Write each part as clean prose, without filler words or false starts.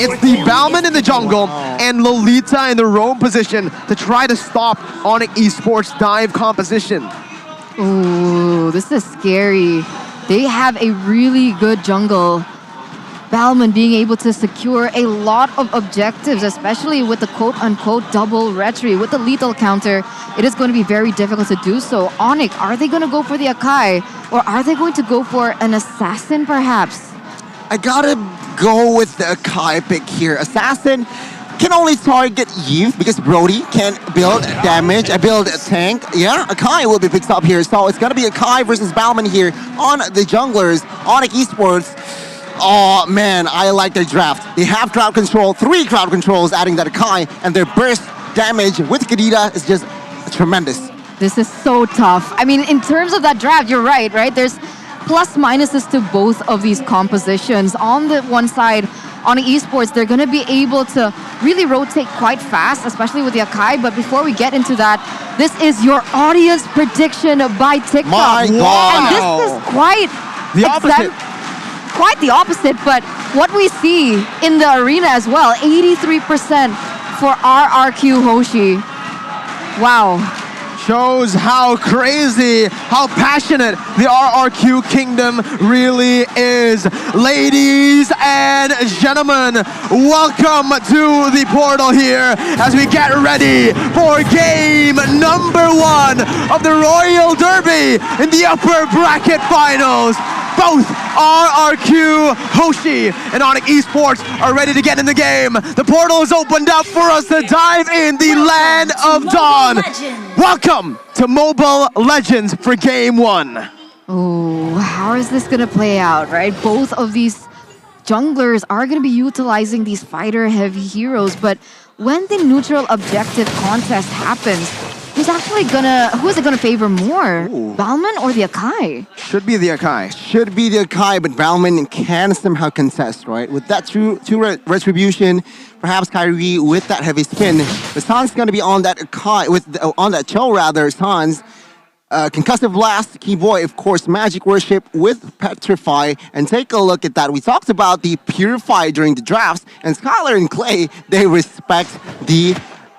It's the Balman in the jungle and Lolita in the roam position to try to stop ONIC Esports' dive composition. Ooh, this is scary. They have a really good jungle. Balman being able to secure a lot of objectives, especially with the quote-unquote double retry. With the lethal counter, it is going to be very difficult to do so. ONIC, are they going to go for the Akai? Or are they going to go for an Assassin, perhaps? I gotta go with the Akai pick here. Assassin can only target Eve because Brody can build damage, build a tank. Yeah, Akai will be picked up here. So it's gonna be Akai versus Balman here on the junglers. ONIC Esports. Oh man, I like their draft. They have crowd control, 3 crowd controls adding that Akai, and their burst damage with Kadita is just tremendous. This is so tough. I mean, in terms of that draft, you're right? There's plus minuses to both of these compositions. On the one side, ONIC Esports, they're going to be able to really rotate quite fast, especially with the Akai. But before we get into that, this is your audience prediction by TikTok. My God. And this is quite the opposite. Quite the opposite, but what we see in the arena as well, 83% for RRQ Hoshi. Wow. Shows how crazy, how passionate the RRQ kingdom really is. Ladies and gentlemen, welcome to the portal here as we get ready for game number 1 of the Royal Derby in the upper bracket finals. Both RRQ Hoshi and ONIC Esports are ready to get in the game. The portal is opened up for us to dive in the land of Dawn. Welcome to Mobile Legends for game 1. Oh, how is this gonna play out, right? Both of these junglers are gonna be utilizing these fighter-heavy heroes, but when the neutral objective contest happens, who's it gonna favor more? Ooh. Balman or the Akai? Should be the Akai. Should be the Akai, but Balman can somehow contest, right? With that two retribution, perhaps Kyrie with that heavy spin. The San's gonna be on that Akai, on that Cho rather, San's. Concussive Blast, Keyboy, of course, Magic Worship with Petrify. And take a look at that. We talked about the Purify during the drafts, and Skylar and Clay, they respect the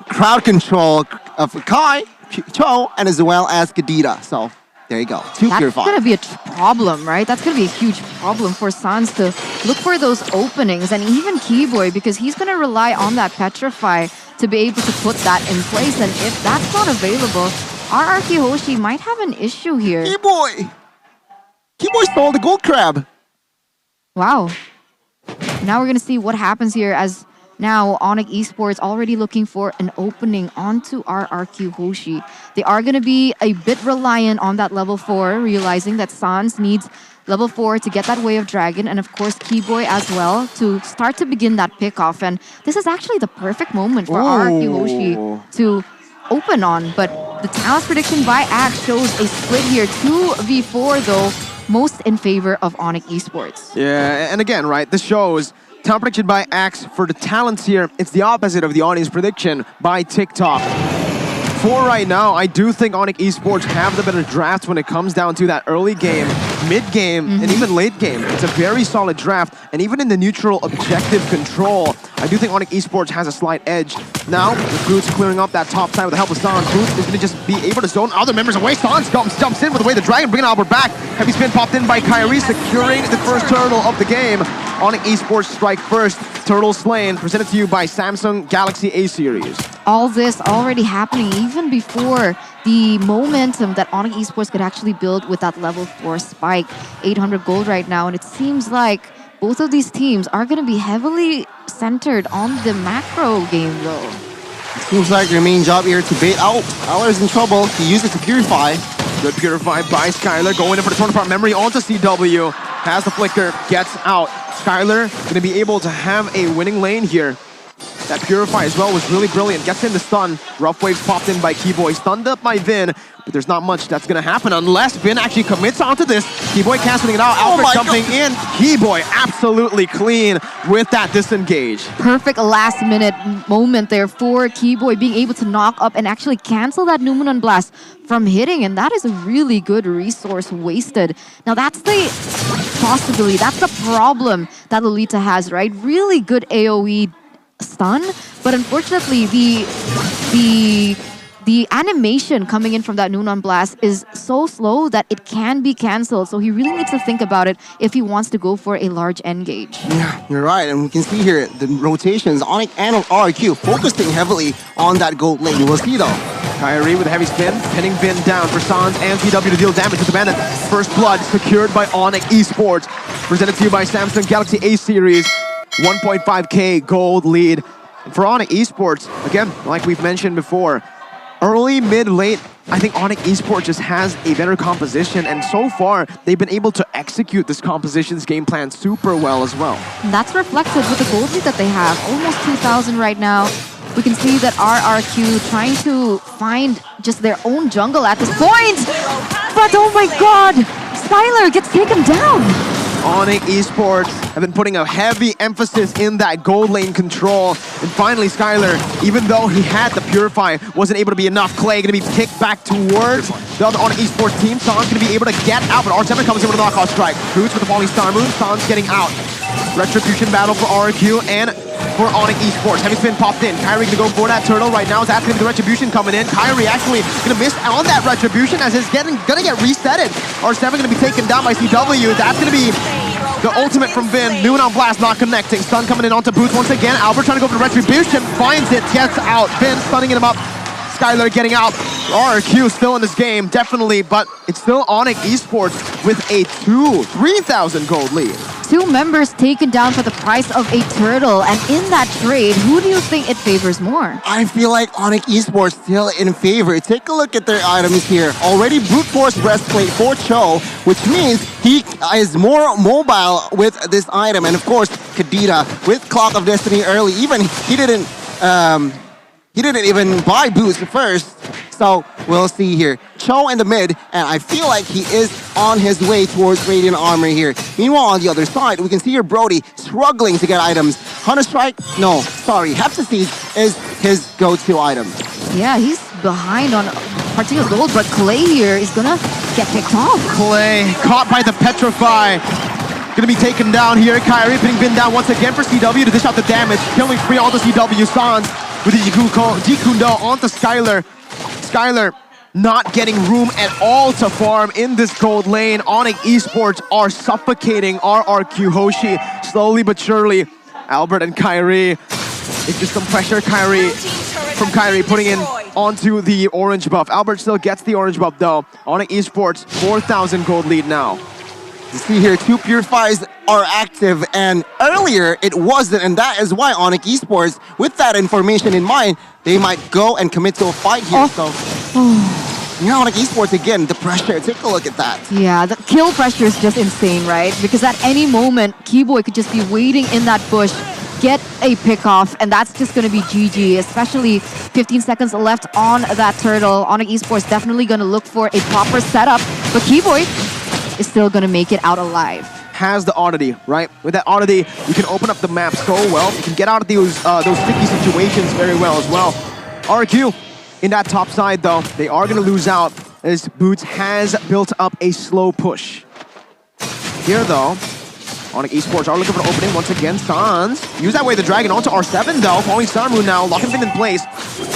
crowd control of Kai, Cho, and as well as Kadita. So there you go. 2 That's Purify. gonna be a problem, right? That's gonna be a huge problem for Sans to look for those openings, and even Keyboy, because he's gonna rely on that Petrify to be able to put that in place. And if that's not available, RRQ Hoshi might have an issue here. Keyboy! Keyboy stole the gold crab. Wow. Now we're gonna see what happens here, as now ONIC Esports already looking for an opening onto RRQ Hoshi. They are gonna be a bit reliant on that level 4, realizing that Sans needs level 4 to get that Way of Dragon, and of course Keyboy as well to start to begin that pickoff. And this is actually the perfect moment for RRQ Hoshi to open on. But the Talents prediction by Axe shows a split here, 2v4 though, most in favor of ONIC Esports. Yeah, and again, right, this shows talent prediction by Axe for the talents here. It's the opposite of the audience prediction by TikTok. For right now, I do think ONIC Esports have the better draft when it comes down to that early game, mid game, and even late game. It's a very solid draft, and even in the neutral objective control, I do think ONIC Esports has a slight edge. Now, with Boots clearing up that top side with the help of Sans, Boots is going to just be able to zone other members away. Sans jumps in with the Way of the Dragon, bringing Albert back. Heavy spin popped in by Kyrie, securing the first turtle of the game. ONIC Esports strike first. Turtle slain, presented to you by Samsung Galaxy A series. All this already happening even before the momentum that ONIC Esports could actually build with that level 4 spike. 800 gold right now, and it seems like both of these teams are going to be heavily centered on the macro game though. It seems like their main job here to bait out. Skylar's in trouble. He used it to Purify. Good Purify by Skylar, going in for the torn apart memory onto CW. Has the flicker, gets out. Skylar gonna be able to have a winning lane here. That Purify as well was really brilliant. Gets in the stun. Rough Waves popped in by Keyboy. Stunned up by Vin. But there's not much that's going to happen unless Vin actually commits onto this. Keyboy canceling it out. Albert jumping in. Keyboy absolutely clean with that disengage. Perfect last minute moment there for Keyboy being able to knock up and actually cancel that Numenon Blast from hitting, and that is a really good resource wasted. Now that's the possibility, that's the problem that Lolita has, right? Really good AoE stun, but unfortunately the animation coming in from that Numenon Blast is so slow that it can be cancelled. So he really needs to think about it if he wants to go for a large engage. Yeah, you're right. And we can see here the rotations, ONIC and RRQ focusing heavily on that gold lane. We'll see though. Kyrie with a heavy spin, pinning Vin down for Sans and TW to deal damage to the Bandit. First blood secured by ONIC Esports. Presented to you by Samsung Galaxy A Series. 1.5k gold lead for ONIC Esports. Again, like we've mentioned before, early, mid, late, I think ONIC Esports just has a better composition, and so far, they've been able to execute this composition's game plan super well as well. And that's reflected with the gold lead that they have. Almost 2,000 right now. We can see that RRQ trying to find just their own jungle at this point. But oh my god, Skylar gets taken down. ONIC Esports have been putting a heavy emphasis in that gold lane control. And finally, Skylar, even though he had the Purify, wasn't able to be enough. Clay gonna be kicked back towards the other ONIC Esports team. Sans gonna be able to get out, but R7 comes in with a knockout strike. Boots with the falling star moon. Sans getting out. Retribution battle for RRQ and for ONIC Esports. Heavy spin popped in. Kyrie gonna go for that turtle right now. Is asking the Retribution coming in. Kyrie actually gonna miss on that Retribution as it's gonna get resetted. R7 gonna be taken down by CW. That's gonna be the ultimate from Vin. Numenon Blast not connecting. Stun coming in onto Boots once again. Albert trying to go for the Retribution. Finds it, gets out. Vin stunning him up. Skylar getting out. RRQ still in this game, definitely, but it's still ONIC Esports with a 3,000 gold lead. Two members taken down for the price of a turtle, and in that trade, who do you think it favors more? I feel like ONIC Esports still in favor. Take a look at their items here. Already brute force breastplate for Cho, which means he is more mobile with this item. And of course, Kadita with Clock of Destiny early. Even he didn't even buy boost first. So we'll see here. Cho in the mid, and I feel like he is on his way towards Radiant Armor here. Meanwhile, on the other side, we can see here Brody struggling to get items. Hunter Strike, no, sorry, Heptasies is his go-to item. Yeah, he's behind on particular gold, but Clay here is gonna get picked off. Clay caught by the Petrify. Gonna be taken down here. Kyrie putting Vin down once again for CW to dish out the damage. Killing free all the CW. Sans with the Jikundo onto Skylar. Skylar not getting room at all to farm in this gold lane. ONIC Esports are suffocating RRQ Hoshi slowly but surely. Albert and Kyrie, it's just some pressure. From Kyrie putting in onto the orange buff. Albert still gets the orange buff though. ONIC Esports 4,000 gold lead now. You see here, two Purifies are active, and earlier it wasn't, and that is why ONIC Esports, with that information in mind, they might go and commit to a fight here. So, ONIC Esports again, the pressure. Take a look at that. Yeah, the kill pressure is just insane, right? Because at any moment, Keyboy could just be waiting in that bush, get a pick off, and that's just going to be GG, especially 15 seconds left on that turtle. ONIC Esports definitely going to look for a proper setup, but Keyboy is still going to make it out alive. Has the oddity, right? With that oddity, you can open up the map so well. You can get out of those sticky situations very well as well. RRQ in that top side though, they are going to lose out as Boots has built up a slow push. Here though, ONIC Esports are looking for an opening once again. Sans use that way the dragon onto R7 though. Falling Star Moon now, locking Vin in place.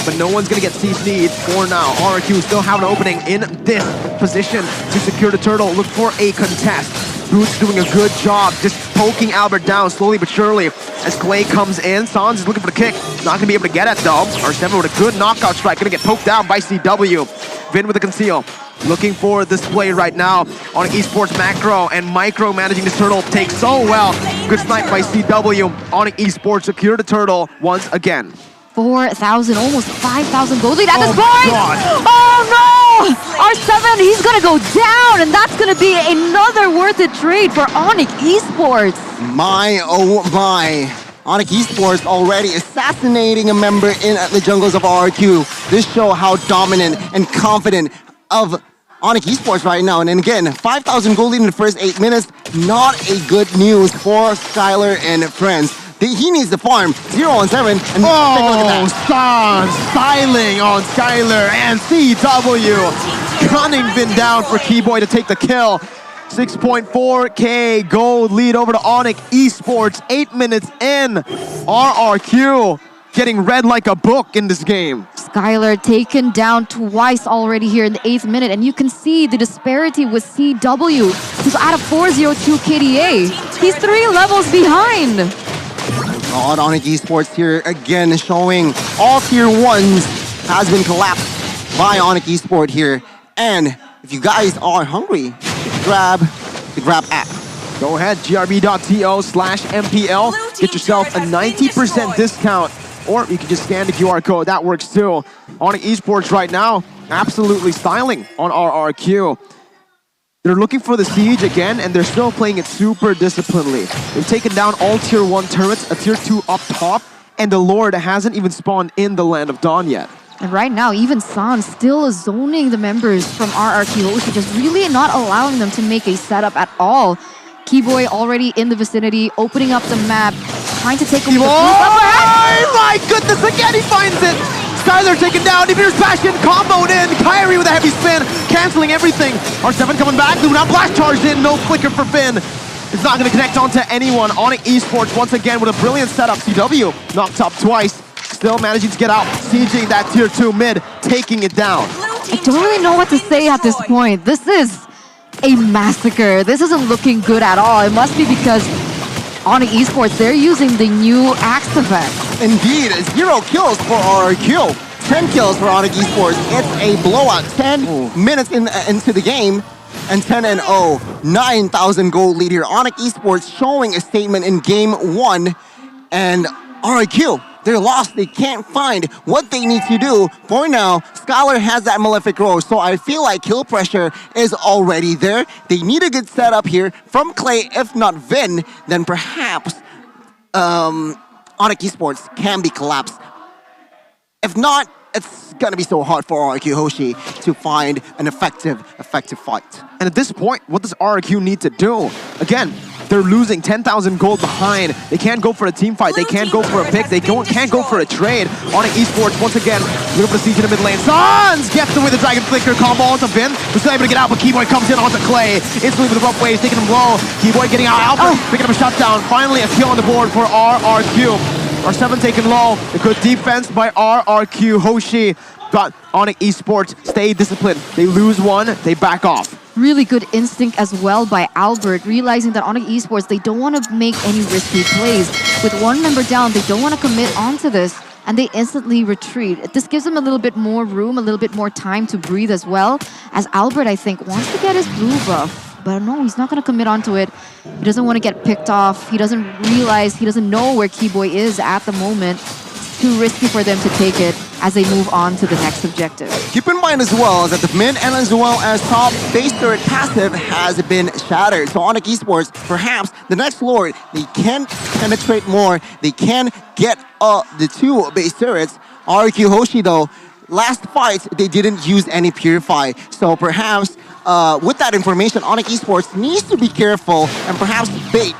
But no one's gonna get CC'd for now. RRQ still have an opening in this position to secure the turtle. Look for a contest. Boots doing a good job just poking Albert down slowly but surely as Clay comes in. Sans is looking for the kick. Not gonna be able to get it though. R7 with a good knockout strike. Gonna get poked down by CW. Vin with the conceal. Looking for this play right now on Esports macro and micro managing this turtle takes so well. Good snipe by CW. ONIC Esports secure the turtle once again. 4,000, almost 5,000 gold lead at this point! God. Oh no! R7, he's gonna go down, and that's gonna be another worth it trade for ONIC Esports. My, oh my. ONIC Esports already assassinating a member in the jungles of RRQ. This show how dominant and confident of ONIC Esports right now. And then again, 5,000 gold lead in the first 8 minutes. Not a good news for Skylar and friends. He needs to farm 0 on 7. And take a look at that. Sans styling on Skylar and CW. Gunning Vin down for Keyboy to take the kill. 6.4k gold lead over to ONIC Esports. 8 minutes in. RRQ getting read like a book in this game. Skylar taken down twice already here in the 8th minute, and you can see the disparity with CW, who's at a 402 KDA. He's 3 levels behind. God, ONIC Esports here again showing all tier 1s has been collapsed by ONIC Esports here. And if you guys are hungry, grab the Grab app. Go ahead, grb.to/MPL. Get yourself a 90% discount. Or you can just scan the QR code. That works too. ONIC Esports right now, absolutely styling on RRQ. They're looking for the siege again, and they're still playing it super disciplinedly. They've taken down all tier 1 turrets, a tier 2 up top, and the Lord hasn't even spawned in the Land of Dawn yet. And right now, even San still is zoning the members from RRQ Hoshi, just really not allowing them to make a setup at all. Keyboy already in the vicinity, opening up the map, trying to take away the Oh my goodness, again he finds it! Skylar taken down, Demir's Passion comboed in, Kyrie with a heavy spin, canceling everything. R7 coming back, Luna blast charged in, no flicker for Finn. It's not going to connect onto anyone. ONIC Esports once again with a brilliant setup. CW knocked up twice, still managing to get out, sieging that tier 2 mid, taking it down. I don't really know what to say at this point. This is a massacre. This isn't looking good at all. It must be because ONIC Esports, they're using the new axe effect. Indeed, 0 kills for RRQ. 10 kills for ONIC Esports. It's a blowout. 10 minutes into the game. And 10-0. 9,000 gold lead here. ONIC Esports showing a statement in game 1. And RRQ, they're lost. They can't find what they need to do. For now, Skylar has that Malefic Rose, so I feel like kill pressure is already there. They need a good setup here from Clay, if not Vin, then perhaps ONIC Esports can be collapsed. If not, it's gonna be so hard for RRQ Hoshi to find an effective fight. And at this point, what does RRQ need to do? Again, they're losing 10,000 gold behind. They can't go for a team fight. They can't go for a pick. They can't go for a trade. ONIC Esports, once again, looking for the siege in the mid lane. Sans gets away the Dragon Flicker combo onto Vin. Who's still able to get out, but Keyboy comes in onto Clay. Instantly with the rough waves, taking him low. Keyboy getting out. Alpha picking up a shutdown. Finally, a kill on the board for RRQ. R7 taken low. A good defense by RRQ Hoshi. But ONIC Esports stay disciplined. They lose one, they back off. Really good instinct as well by Albert, realizing that ONIC Esports, they don't want to make any risky plays. With one member down, they don't want to commit onto this, and they instantly retreat. This gives them a little bit more room, a little bit more time to breathe as well, as Albert, I think, wants to get his blue buff. But no, he's not going to commit onto it. He doesn't want to get picked off. He doesn't realize, he doesn't know where Keyboy is at the moment. It's too risky for them to take it as they move on to the next objective. Keep in mind as well that the mid and as well as top base turret passive has been shattered. So ONIC Esports, perhaps the next Lord, they can penetrate more. They can get the 2 base turrets. RRQ Hoshi though, last fight, they didn't use any Purify. So perhaps with that information, ONIC Esports needs to be careful and perhaps bait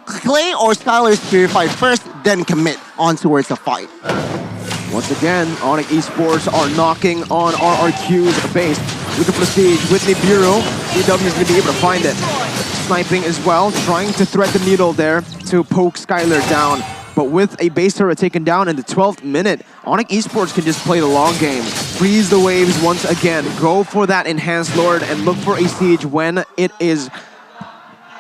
Clay or Skylar's Purify first, then commit on towards the fight. Once again, ONIC Esports are knocking on RRQ's base. Looking for the siege with Nibiru. CW is going to be able to find it. Sniping as well, trying to thread the needle there to poke Skylar down. But with a base turret taken down in the 12th minute, ONIC Esports can just play the long game. Freeze the waves once again. Go for that enhanced Lord and look for a siege when it is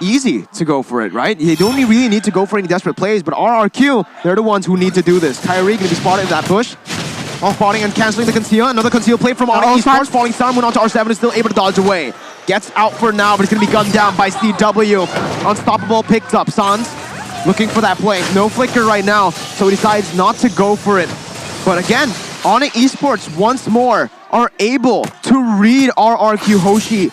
easy to go for it, right? You don't really need to go for any desperate plays, but RRQ, they're the ones who need to do this. Kyrie going to be spotted in that bush. Off spotting and canceling the conceal. Another conceal play from ONIC Esports. Falling Sun went on to R7, is still able to dodge away. Gets out for now, but he's going to be gunned down by CW. Unstoppable picked up. Sans looking for that play. No flicker right now, so he decides not to go for it. But again, ONIC Esports once more are able to read RRQ Hoshi.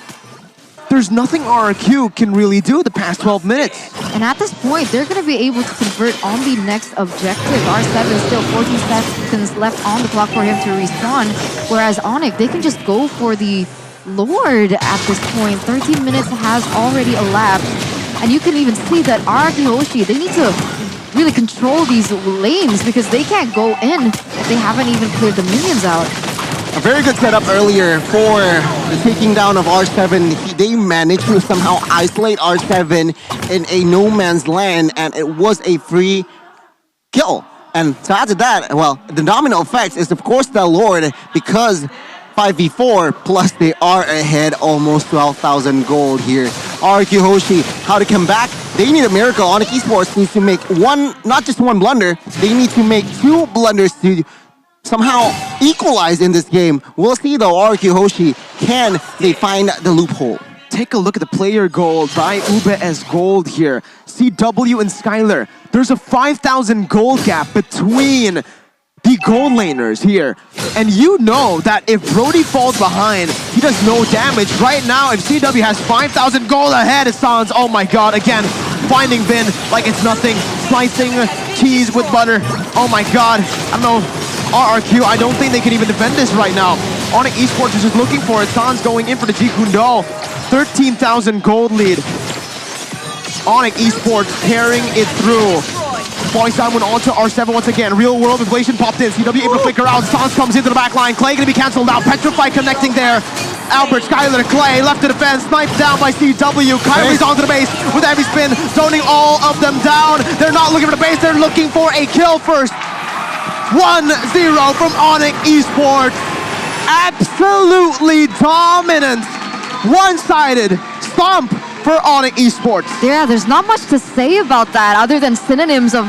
There's nothing RRQ can really do the past 12 minutes. And at this point, they're going to be able to convert on the next objective. R7 still 14 seconds left on the clock for him to respawn. Whereas ONIC, they can just go for the Lord at this point. 13 minutes has already elapsed. And you can even see that RRQ Hoshi, they need to really control these lanes because they can't go in if they haven't even cleared the minions out. A very good setup earlier for the taking down of R7. They managed to somehow isolate R7 in a no man's land, and it was a free kill. And to add to that, well, the domino effect is of course the Lord, because 5v4 plus they are ahead almost 12,000 gold here. RRQ Hoshi, how to come back? They need a miracle. ONIC Esports needs to make one, not just one blunder, they need to make 2 blunders to somehow equalize in this game. We'll see though, RRQ Hoshi, can they find the loophole? Take a look at the player gold by Ube as gold here. CW and Skylar. There's a 5,000 gold gap between the gold laners here. And you know that if Brody falls behind, he does no damage. Right now, if CW has 5,000 gold ahead, it sounds, oh my god, again, finding Vin like it's nothing. Slicing cheese with butter. Oh my god, I don't know. RRQ, I don't think they can even defend this right now. ONIC Esports is just looking for it. Sans going in for the Jikundo. 13,000 gold lead. ONIC Esports carrying it through. Boy Simon onto R7 once again. Real world inflation popped in. CW able to flicker out. Sans comes into the back line. Clay gonna be cancelled out. Petrify connecting there. Albert, Skylar, Clay left to defend. Sniped down by CW. Kyrie's onto the base with heavy spin. Zoning all of them down. They're not looking for the base. They're looking for a kill first. 1-0 from ONIC Esports. Absolutely dominant. One-sided stomp for ONIC Esports. Yeah, there's not much to say about that other than synonyms of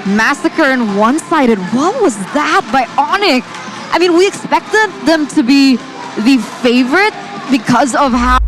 massacre and one-sided. What was that by ONIC? I mean, we expected them to be the favorite because of how